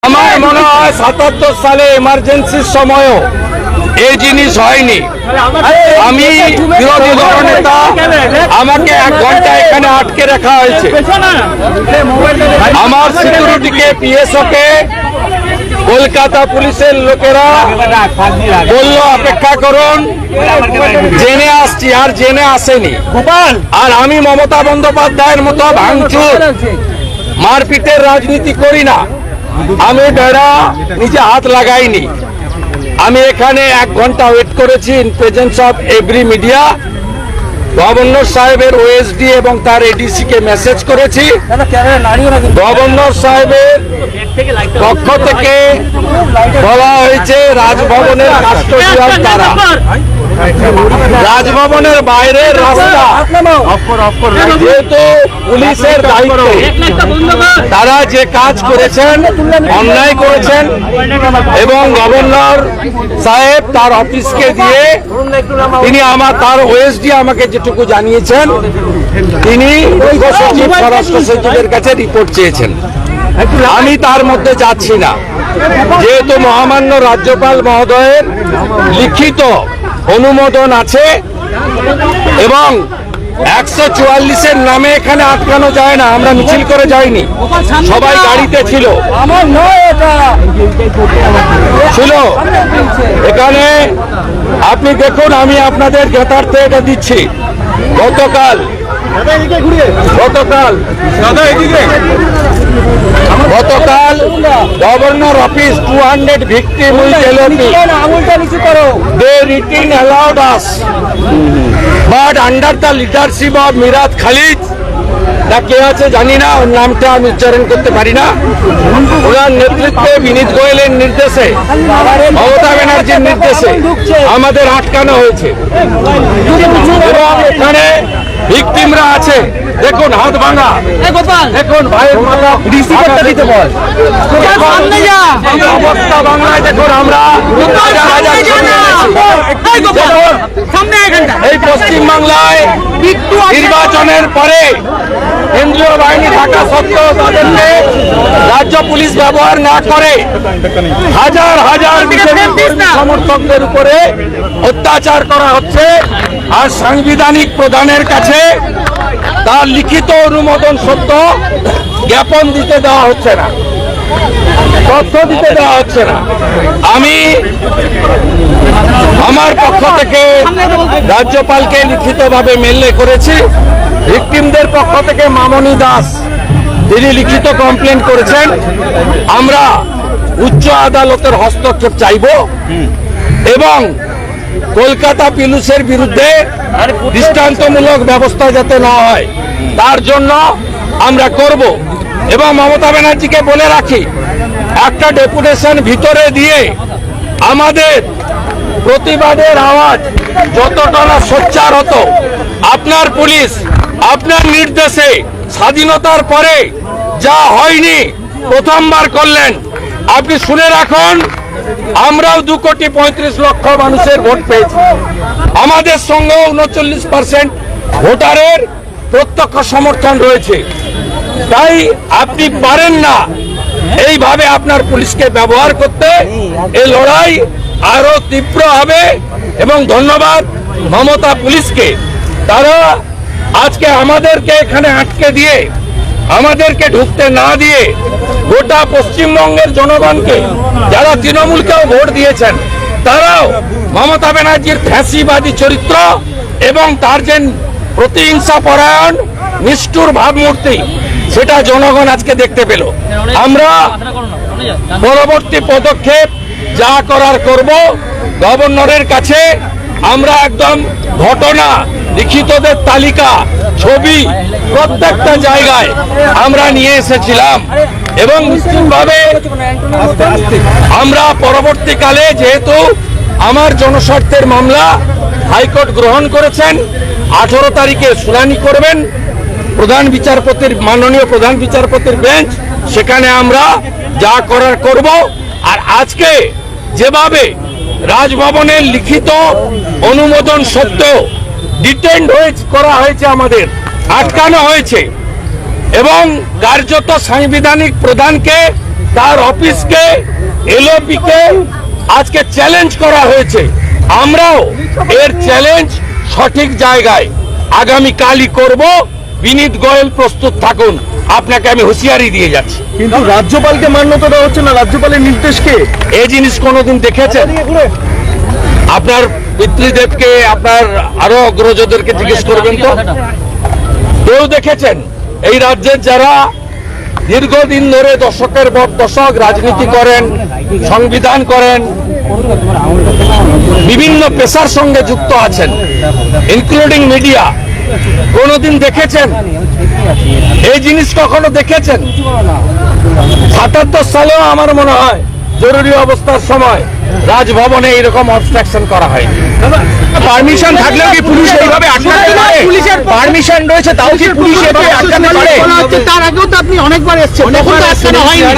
আমার মনে হয় ৭৭ সালে এমার্জেন্সির সময়ও এই জিনিস হয়নি। আমি বিরোধী দলনেতা, আমাকে 1 ঘন্টা এখানে আটকে রাখা হয়েছে। আমার সিকিউরিটিকে, পিএসওকে কলকাতা পুলিশের লোকেরা বললো অপেক্ষা করুন, জেনে আসছি, আর জেনে আসেনি। আর আমি মমতা বন্দ্যোপাধ্যায়ের মতো ভাঙচুর মারপিটের রাজনীতি করি না। আমি বেড়া নিজে হাত লাগাইনি। আমি এখানে 1 ঘন্টা ওয়েট করেছি in presence of every media. Governor সাহেবের ওএসডি এবং তার এডিসি কে মেসেজ করেছি। গভর্নর সাহেবের পক্ষ থেকে বলা হয়েছে রাজভবনের কাস্টোডিয়াল তারা, রাজভবনের বাইরের রাস্তা যেহেতু পুলিশের দায়িত্ব, তারা যে কাজ করেছেন অন্যায় করেছেন এবং গভর্নর সাহেব তার অফিসকে দিয়ে তিনি তার ওএসডি আমাকে যেটুকু জানিয়েছেন, তিনি সচিব, স্বরাষ্ট্র সচিবের কাছে রিপোর্ট চেয়েছেন। আমি তার মধ্যে যাচ্ছি না, যেহেতু মহামান্য রাজ্যপাল মহোদয়ের লিখিত অনুমোদন আছে এবং 144-এর নামে এখানে আটকানো যায় না। আমরা মিছিল করে যাইনি, সবাই গাড়িতে ছিল। এখানে আপনি দেখুন, আমি আপনাদের জ্ঞাতার্থে এটা দিচ্ছি। গতকাল governor office 200 victim with LOP. They written allowed us, but under the leadership of Mirat Khalid, কে আছে জানি না, ওর নামটা আমি উচ্চারণ করতে পারি না, ওনার নেতৃত্বে বিনীত গোয়েলের নির্দেশে, মমতা ব্যানার্জির নির্দেশে আমাদের আটকানো হয়েছে এবং এখানে ভিকটিমরা আছে। দেখুন হাত ভাঙা, দেখুন ভাইয়ের মাথা দিতে বল, অবস্থা বাংলায় দেখুন। আমরা এই পশ্চিম বাংলায় নির্বাচনের পরে কেন্দ্রীয় বাহিনী থাকা সত্ত্বেও তাদেরকে রাজ্য পুলিশ ব্যবহার না করে হাজার হাজার সমর্থকদের উপরে অত্যাচার করা হচ্ছে। আর সাংবিধানিক প্রধানের কাছে তার লিখিত অনুমোদন সত্য জ্ঞাপন দিতে দেওয়া হচ্ছে না, তথ্য দিতে দেওয়া হচ্ছে না। আমি আমার পক্ষ থেকে রাজ্যপালকে লিখিতভাবে মেল করেছি। ভিকটিমদের পক্ষ থেকে মামনি দাস তিনি লিখিত কমপ্লেন করেছেন। আমরা উচ্চ আদালতের হস্তক্ষেপ চাইব এবং কলকাতা পুলিশের বিরুদ্ধে দৃষ্টান্তমূলক ব্যবস্থা যাতে না হয় তার জন্য আমরা করব। এবং মমতা ব্যানার্জিকে বলে রাখি, একটা ডেপুটেশন ভিতরে দিয়ে আমাদের প্রতিবাদের আওয়াজ যতটা না সোচ্চার হতো, আপনার পুলিশ আপনার নির্দেশে স্বাধীনতার পরে যা হয়নি প্রথমবার করলেন। আপনি শুনে রাখুন, আমরাও 2,35,00,000 মানুষের ভোট পেয়েছি। আমাদের সঙ্গে 39% ভোটারের প্রত্যক্ষ সমর্থন রয়েছে। তাই আপনি পারেন না এইভাবে আপনার পুলিশকে ব্যবহার করতে। এই লড়াই আরো তীব্র হবে এবং ধন্যবাদ মমতা পুলিশকে। তারা আজকে আমাদেরকে এখানে আটকে দিয়ে, আমাদেরকে ঢুকতে না দিয়ে গোটা পশ্চিমবঙ্গের জনগণকে, যারা তৃণমূলকেও ভোট দিয়েছেন, তারাও মমতা ব্যানার্জির ফ্যাসিবাদী চরিত্র এবং তার যে প্রতিহিংসা পরায়ণ নিষ্ঠুর ভাবমূর্তি, সেটা জনগণ আজকে দেখতে পেল। আমরা পরবর্তী পদক্ষেপ যা করার করব। গভর্নরের কাছে আমরা একদম ঘটনা, লিখিতদের তালিকা, ছবি প্রত্যেকটা জায়গায় আমরা নিয়ে এসেছিলাম এবং নিশ্চিতভাবে আমরা পরবর্তীকালে, যেহেতু আমার জনস্বার্থের মামলা হাইকোর্ট গ্রহণ করেছেন, 18 তারিখে শুনানি করবেন প্রধান বিচারপতির, মাননীয় প্রধান বিচারপতির বেঞ্চ, সেখানে আমরা যা করার করব। আর আজকে যেভাবে রাজভবনের লিখিত অনুমোদন সত্ত্বেও ডিটেইনড করা হয়েছে, আমাদের আটকানো হয়েছে এবং কার্যত সাংবিধানিক প্রধানকে তার অফিসকে, এলওপিকে আজকে চ্যালেঞ্জ করা হয়েছে। আমরাও এর চ্যালেঞ্জ সঠিক জায়গায় আগামীকালই করব। বিনীত গোয়েল প্রস্তুত থাকুন, আপনাকে আমি হুঁশিয়ারি দিয়ে যাচ্ছি। কিন্তু রাজ্যপালকে মান্যতা দেওয়া হচ্ছে না, রাজ্যপালের নির্দেশকে। এই জিনিস কোনোদিন দেখেছেন? আপনার পিতৃদেবকে, আপনার আরো অগ্রজদেরকে জিজ্ঞেস করবেন তো, কেউ দেখেছেন? এই রাজ্যের যারা দীর্ঘদিন ধরে দশকের পর দশক রাজনীতি করেন, সংবিধান করেন, বিভিন্ন পেশার সঙ্গে যুক্ত আছেন, ইনক্লুডিং মিডিয়া, কোনদিন দেখেছেন এই জিনিস? কখনো দেখেছেন? 77 সালেও আমার মনে হয় জরুরি অবস্থার সময় রাজভবনে এইরকম অবস্ট্রাকশন করা হয়নি। পারমিশন থাকলেও কি পুলিশ এইভাবে আটকাতে পারে? পুলিশের পারমিশন রয়েছে, তাও কি পুলিশ এইভাবে আটকাতে পারে? তার আগেও তো আপনি অনেকবার এসেছেন, তখন তো আটকানো হয়নি।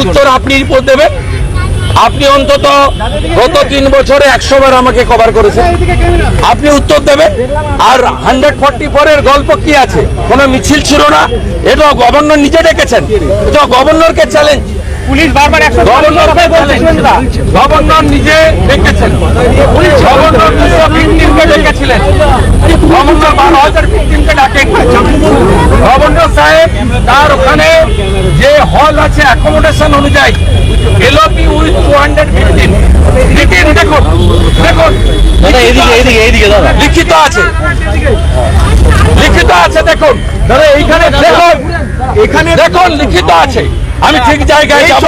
উত্তর আপনি রিপোর্ট দেবেন। আপনি অন্তত গত 3 বছরে 100 বার আমাকে কভার করেছেন, আপনি উত্তর দেবেন। আর 144 এর গল্প কি আছে? কোনো মিছিল ছিল না, এটা গভর্নর নিজে ডেকেছেন, এটা গভর্নরকে চ্যালেঞ্জ। পুলিশ বারবার গভর্নর নিজে ডেকেছেন, গভর্নর ভিকটিমকে ডেকেছিলেন, গভর্নর 12,000 ভিকটিমকে ডাকেন। গভর্নর সাহেব তার ওখানে যে হল আছে অ্যাকোমোডেশন অনুযায়ী এলওপি উইথ 200 ভিকটিম দেখুন, দেখুন লিখিত আছে, লিখিত আছে, দেখুন দাদা এইখানে দেখুন, এখানে দেখুন লিখিত আছে। আমি ঠিক জায়গায় যাব,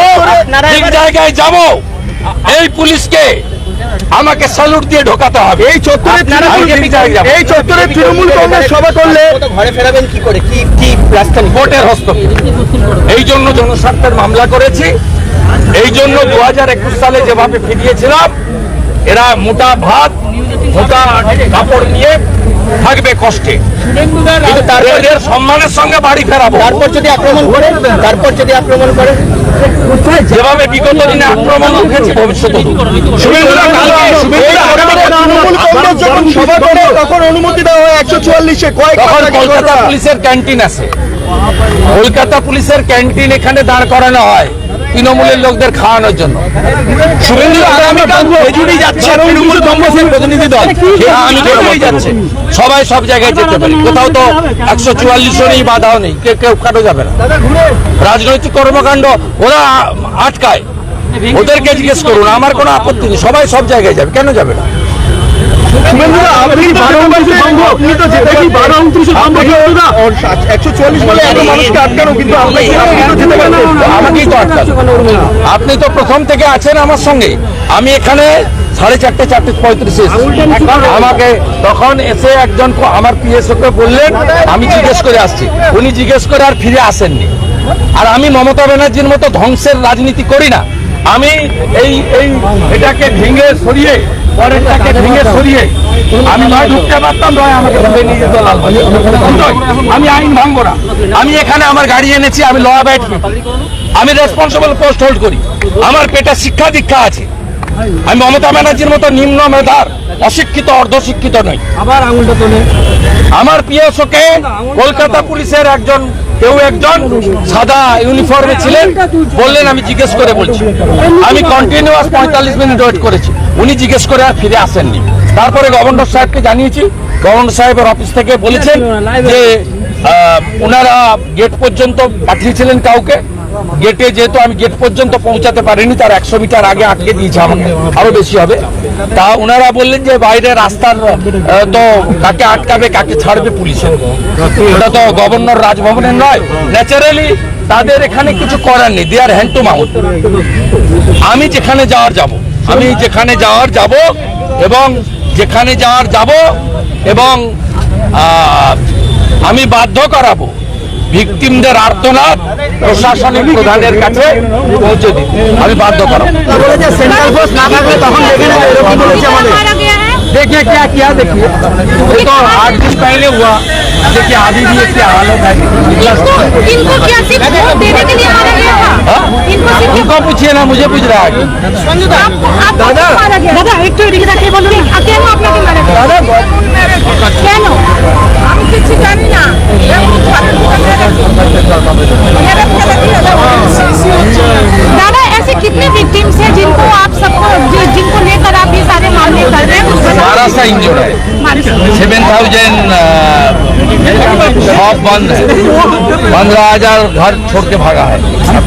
ঠিক জায়গায় যাব। এই পুলিশকে আমাকে স্যালুট দিয়ে ঢোকাতে হবে। এই চত্বরে তৃণমূল কংগ্রেস সভা করলে ঘরে ফেরাবেন কি করে? কি রাস্তা? কোর্টের হস্তক্ষেপ। এই জন্য জনস্বার্থের মামলা করেছি। এই জন্য 2021 সালে যেভাবে ফিরিয়েছিলাম, এরা মোটা ভাত, মোটা কাপড় নিয়ে থাকবে কষ্টে, এদের সম্মানের সঙ্গে বাড়ি ফেরাবো। তারপর যদি আক্রমণ করে, যেভাবে বিগত দিনে আক্রমণ উঠেছে, ভবিষ্যতে তখন অনুমতি দেওয়া হয় 144-এ। তখন কলকাতা পুলিশের ক্যান্টিন আছে, কলকাতা পুলিশের ক্যান্টিন এখানে দাঁড় করানো হয় তৃণমূলের লোকদের খাওয়ানোর জন্য। শুভেন্দু আগামীকাল খেজুরি যাচ্ছে, তৃণমূল কংগ্রেসের প্রতিনিধি দল, আমি খেজুরি যাচ্ছে। সবাই সব জায়গায় যেতে পারে, কোথাও তো 144 নেই, বাধাও নেই, কেউ কাটো যাবে না। রাজনৈতিক কর্মকাণ্ড ওরা আটকায়, ওদেরকে জিজ্ঞেস করুন, আমার কোনো আপত্তি নেই, সবাই সব জায়গায় যাবে, কেন যাবে না? আপনি তো প্রথম থেকে আছেন আমার সঙ্গে। আমি এখানে 4:30, 4:35 আমাকে তখন এসে একজন আমার পিএসওকে বললেন, আমি জিজ্ঞেস করে আসছি, উনি জিজ্ঞেস করে আর ফিরে আসেননি। আর আমি মমতা ব্যানার্জির মতো ধ্বংসের রাজনীতি করি না। আমি এটাকে ভেঙে সরিয়ে, পরেরটাকে ভেঙে সরিয়ে আমি নয় ঢুকতে পারতাম, নয় আমাকে ভেঙে নিয়ে যেত লালবাজার। আমি আইন ভাঙবো না। আমি এখানে আমার গাড়ি এনেছি, আমি ল অ্যাবাইড করি, আমি রেসপন্সিবল পোস্ট হোল্ড করি, আমার পেটে শিক্ষা দীক্ষা আছে। আমি মমতা ব্যানার্জির মতো নিম্ন মেধার অশিক্ষিত অর্ধশিক্ষিত নই। আবার আঙুলটা তোলে। আমার পিএসওকে কলকাতা পুলিশের একজন সাদা ইউনিফর্মে ছিলেন, বললেন আমি জিজ্ঞেস করে বলছি। আমি কন্টিনিউয়াস 45 মিনিট ওয়েট করেছি, উনি জিজ্ঞেস করে আর ফিরে আসেননি। তারপরে গভর্নর সাহেবকে জানিয়েছি, গভর্নর সাহেবের অফিস থেকে বলেছেন যে ওনারা গেট পর্যন্ত পাঠিয়েছিলেন কাউকে, গেটে যেহেতু আমি গেট পর্যন্ত পৌঁছাতে পারিনি, তার 100 মিটার আগে আটকে দিয়েছে, আমাকে আরো বেশি হবে। তা ওনারা বললেন যে বাইরে রাস্তার তো কাকে আটকাবে, কাকে ছাড়বে পুলিশের, ওটা তো গভর্নর রাজভবনের নয়। ন্যাচারালি তাদের এখানে কিছু করার নেই, দে আর হ্যান্ড টু মাউথ। আমি যেখানে যাওয়ার যাব, এবং আমি বাধ্য করাবো ভিকটিমদের আর্তনাদ প্রশাসনিক প্রধানের কাছে পৌঁছে দিতে, আমি বাধ্য করাবো। সেন্ট্রাল ফোর্স না থাকলে তখন দেখে নেবে, এরকম বলেছে আমাদের। देखिए क्या देखिए, ये तो 8 दिन पहले हुआ। देखिए अभी भी क्या हालत है। इनको क्या सिर्फ वोट देने के लिए मारा गया था? उनको पूछिए ना, मुझे पूछ रहा है। दादा एक तो এদিকে তাকিয়ে বলুন, কেন আপনাকে মারা গেল? কেন? কিছু জানি না दादा ऐसे कितने विक्टिम्स हैं जिनको आप सबको जिनको लेकर आप ये सारे मामले कर रहे हैं कुछ बताइए। 1200 इंजर्ड है, 7000 शॉप बंद है, 15,000 घर छोड़ के भागा है,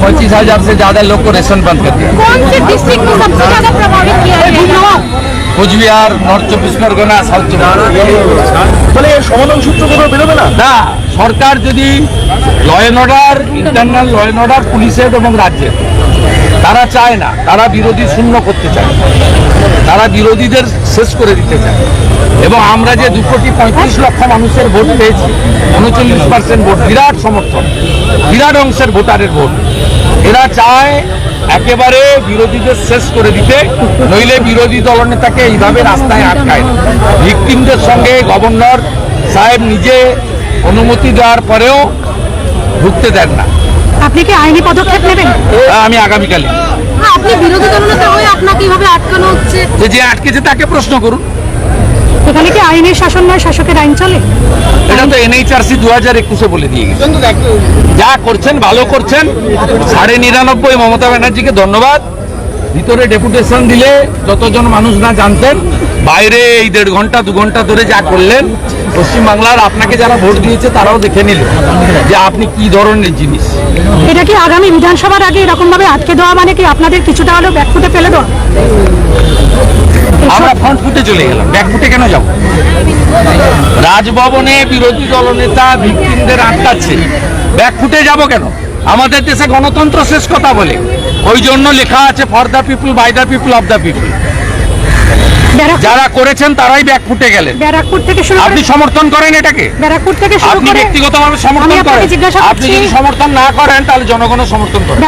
25,000 से ज्यादा लोग को रेशन बंद कर दिया। कौन से डिस्ट्रिक्ट में सबसे ज्यादा प्रभावित किया है কোচবিহার, নর্থ চব্বিশ পরগনা, সাউথ চব্বিশ তাহলে এর সমাধান সূত্র কোনো বেরোবে না? না, সরকার যদি law and order, internal law and order পুলিশের এবং রাজ্যের, তারা চায় না, তারা বিরোধী শূন্য করতে চায়, তারা বিরোধীদের শেষ করে দিতে চায়। এবং আমরা যে 2,35,00,000 মানুষের ভোট পেয়েছি, 39% ভোট, বিরাট সমর্থন, বিরাট অংশের ভোটারের ভোট, এরা চায় একেবারে বিরোধীদের শেষ করে দিতে, নইলে বিরোধী দলনেতাকে এইভাবে রাস্তায় আটকায় না। ভিকটিমদের সঙ্গে গভর্নর সাহেব নিজে অনুমতি দেওয়ার পরেও ঢুকতে দেন না। আপনি কি আইনি পদক্ষেপ নেবেন? আমি আগামীকালই, আপনি বিরোধী দলনেতা হয়ে আপনাকে এইভাবে আটকানো হচ্ছে, যে আটকেছে তাকে প্রশ্ন করুন। এখানে কি আইনের শাসন নয়, শাসকের আইন চলে? এটা তো NHRC 2021-এ বলে দিয়ে গেছে। যা করছেন ভালো করছেন, 99.5 মমতা ব্যানার্জিকে ধন্যবাদ। ভিতরে ডেপুটেশন দিলে যতজন মানুষ না জানতেন, বাইরে এই 1.5 ঘন্টা 2 ঘন্টা ধরে যা করলেন, পশ্চিমবাংলার আপনাকে যারা ভোট দিয়েছে তারাও দেখে নিল যে আপনি কি ধরনের জিনিস। এটা কি আগামী বিধানসভার আগে এরকম ভাবে আটকে দেওয়া মানে কি আপনাদের কিছুটা হলেও ব্যাকফুটে ফেলে দেওয়া? আমরা ফ্রন্ট ফুটে চলে গেলাম, ব্যাক ফুটে কেন যাব? রাজভবনে বিরোধী দলনেতা ভিকটিমদের আটকাচ্ছে, ব্যাক ফুটে যাব কেন? আমাদের দেশে গণতন্ত্র শেষ কথা বলে, ওই জন্য লেখা আছে for the people, by the people, of the people. যারা করেছেন তারাই ব্যাক ফুটে গেলেন। ব্যারাকপুর থেকে শুরু আপনি সমর্থন করেন এটাকে? ব্যারাকপুর থেকে শুরু আপনি করে ব্যক্তিগতভাবে সমর্থন আমি আপনাকে করেন? জিজ্ঞাসা আপনি করছি- যদি সমর্থন না করেন তাহলে জনগণও সমর্থন করেন।